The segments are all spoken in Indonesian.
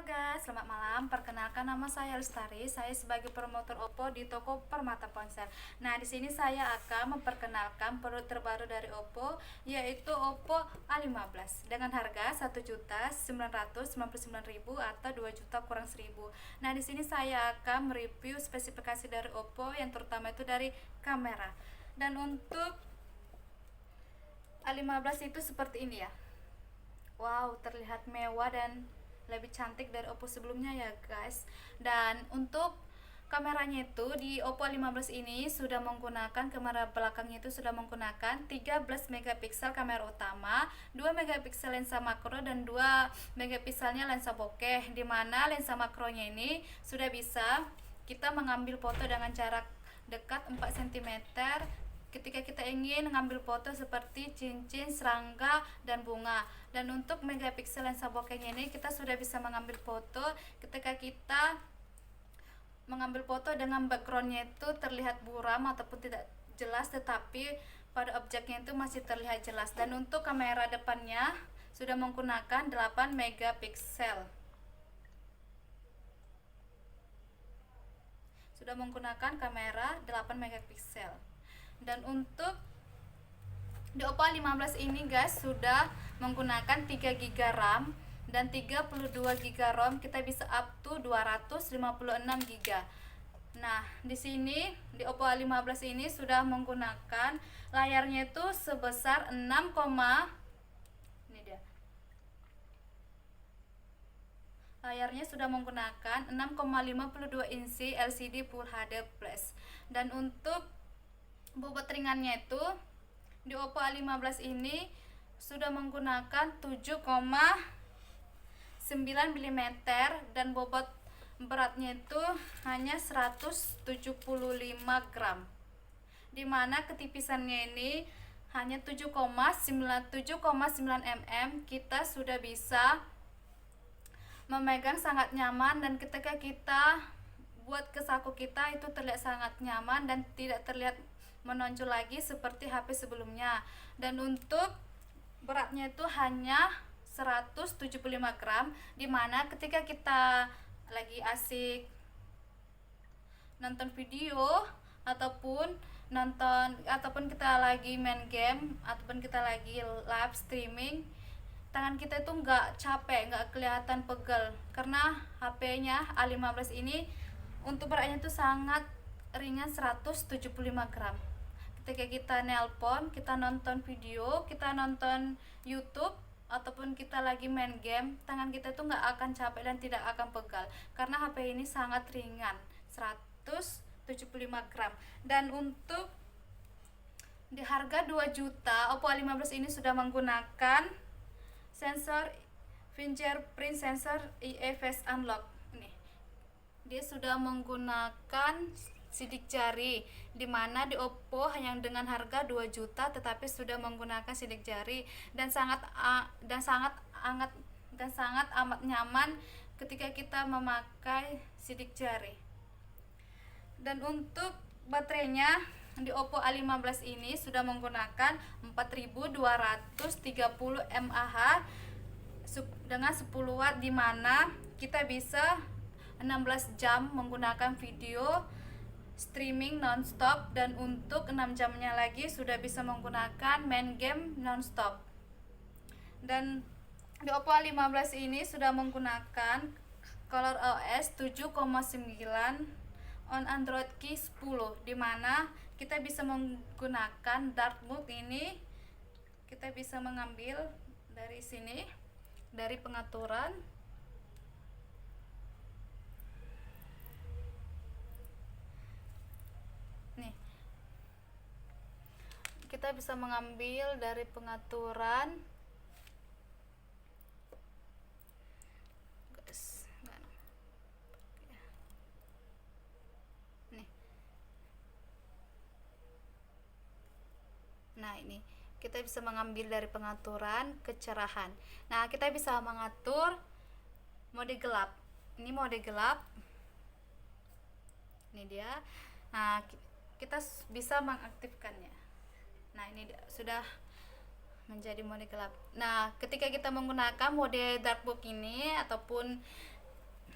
guys, selamat malam. Perkenalkan nama saya Lestari. Saya sebagai promotor Oppo di toko Permata Ponsel. Nah, di sini saya akan memperkenalkan produk terbaru dari Oppo, yaitu Oppo A15 dengan harga 1.999.000 atau 2 juta kurang 1.000. Nah, di sini saya akan mereview spesifikasi dari Oppo yang terutama itu dari kamera. Dan untuk A15 itu seperti ini ya. Wow, terlihat mewah dan lebih cantik dari Oppo sebelumnya ya guys. Dan untuk kameranya itu di Oppo A15 ini sudah menggunakan kamera belakangnya itu sudah menggunakan 13 megapiksel kamera utama, 2 megapiksel lensa makro dan 2 megapikselnya lensa bokeh, di mana lensa makronya ini sudah bisa kita mengambil foto dengan jarak dekat 4 cm ketika kita ingin mengambil foto seperti cincin, serangga, dan bunga. Dan untuk megapiksel lensa bokehnya ini kita sudah bisa mengambil foto ketika kita mengambil foto dengan backgroundnya itu terlihat buram ataupun tidak jelas, tetapi pada objeknya itu masih terlihat jelas. Dan untuk kamera depannya sudah menggunakan 8 megapiksel. Sudah menggunakan kamera 8 megapiksel. Dan untuk di Oppo A15 ini guys sudah menggunakan 3 GB RAM dan 32 GB ROM. Kita bisa up to 256 GB. Nah, di sini di Oppo A15 ini sudah menggunakan layarnya itu sebesar 6, ini dia. Layarnya sudah menggunakan 6,52 inci LCD Full HD Plus. Dan untuk bobot ringannya itu di Oppo A15 ini sudah menggunakan 7,9 mm dan bobot beratnya itu hanya 175 gram, dimana ketipisannya ini hanya 7,9 mm. Kita sudah bisa memegang sangat nyaman, dan ketika kita buat ke saku kita itu terlihat sangat nyaman dan tidak terlihat menonjol lagi seperti HP sebelumnya. Dan untuk beratnya itu hanya 175 gram, dimana ketika kita lagi asik nonton video ataupun kita lagi main game ataupun kita lagi live streaming, tangan kita itu nggak capek, nggak kelihatan pegel, karena HP-nya A15 ini untuk beratnya itu sangat ringan, 175 gram. Ketika kita nelpon, kita nonton video, kita nonton YouTube, ataupun kita lagi main game, tangan kita itu nggak akan capek dan tidak akan pegal, karena HP ini sangat ringan, 175 gram. Dan untuk di harga 2 juta, Oppo A15 ini sudah menggunakan sensor fingerprint sensor IE Face Unlock. Ini dia sudah menggunakan sidik jari, dimana di Oppo yang dengan harga 2 juta tetapi sudah menggunakan sidik jari, dan sangat amat nyaman ketika kita memakai sidik jari. Dan untuk baterainya di Oppo A15 ini sudah menggunakan 4230 mAh dengan 10 watt, dimana kita bisa 16 jam menggunakan video streaming nonstop, dan untuk 6 jamnya lagi sudah bisa menggunakan main game nonstop. Dan di Oppo A15 ini sudah menggunakan ColorOS 7,9 on Android Q 10, dimana kita bisa menggunakan dark mode. Ini kita bisa mengambil dari sini, dari pengaturan. Nih, kita bisa mengambil dari pengaturan. Nih. Nah, ini kita bisa mengambil dari pengaturan kecerahan. Nah, kita bisa mengatur mode gelap. Ini mode gelap. Ini dia. Nah, kita bisa mengaktifkannya. Nah, ini dia, sudah menjadi mode gelap. Nah, ketika kita menggunakan mode dark mode ini ataupun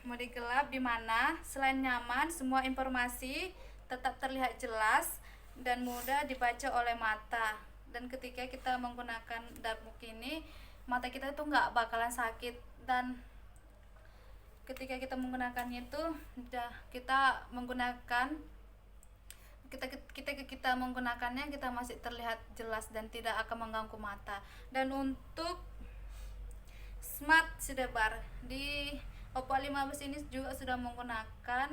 mode gelap di mana selain nyaman, semua informasi tetap terlihat jelas dan mudah dibaca oleh mata. Dan ketika kita menggunakan darkbook ini, mata kita itu nggak bakalan sakit, dan ketika kita menggunakannya itu kita menggunakannya kita masih terlihat jelas dan tidak akan mengganggu mata. Dan untuk Smart Sidebar di Oppo A15 ini juga sudah menggunakan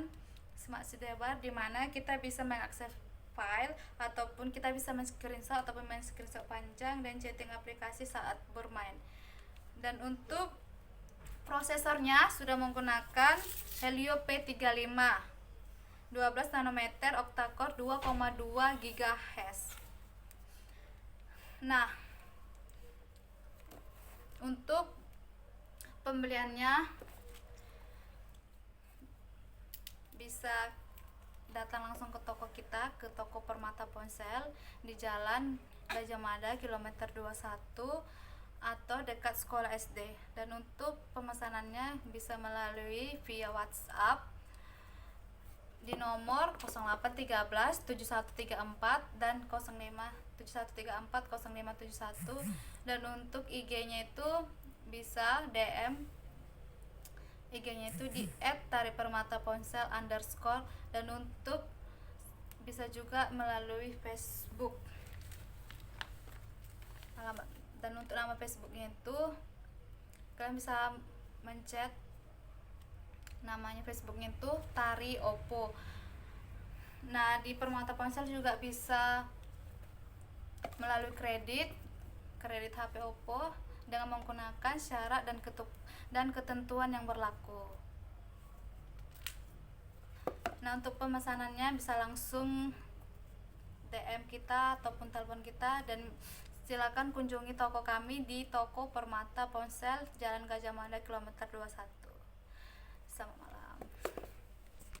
Smart Sidebar di mana kita bisa mengakses file ataupun kita bisa men-screenshot ataupun men-screenshot panjang dan chatting aplikasi saat bermain. Dan untuk prosesornya sudah menggunakan Helio P35 12 nanometer octa-core 2,2 GHz. Nah, untuk pembeliannya bisa datang langsung ke toko kita, ke toko Permata Ponsel di Jalan Gajah Mada kilometer 21 atau dekat sekolah SD. Dan untuk pemesanannya bisa melalui via WhatsApp di nomor 0813 7134 dan 0571340571. Dan untuk IG-nya itu bisa DM IG-nya itu di @taripermataponsel_. Dan untuk bisa juga melalui Facebook. Dan untuk nama Facebooknya itu kalian bisa mencet namanya Facebooknya itu Tari Oppo. Nah, di Permata Ponsel juga bisa melalui kredit HP Oppo dengan menggunakan syarat dan ketentuan yang berlaku. Nah, untuk pemesanannya bisa langsung DM kita ataupun telepon kita, dan silakan kunjungi toko kami di toko Permata Ponsel Jalan Gajah Mada kilometer 21. Selamat malam.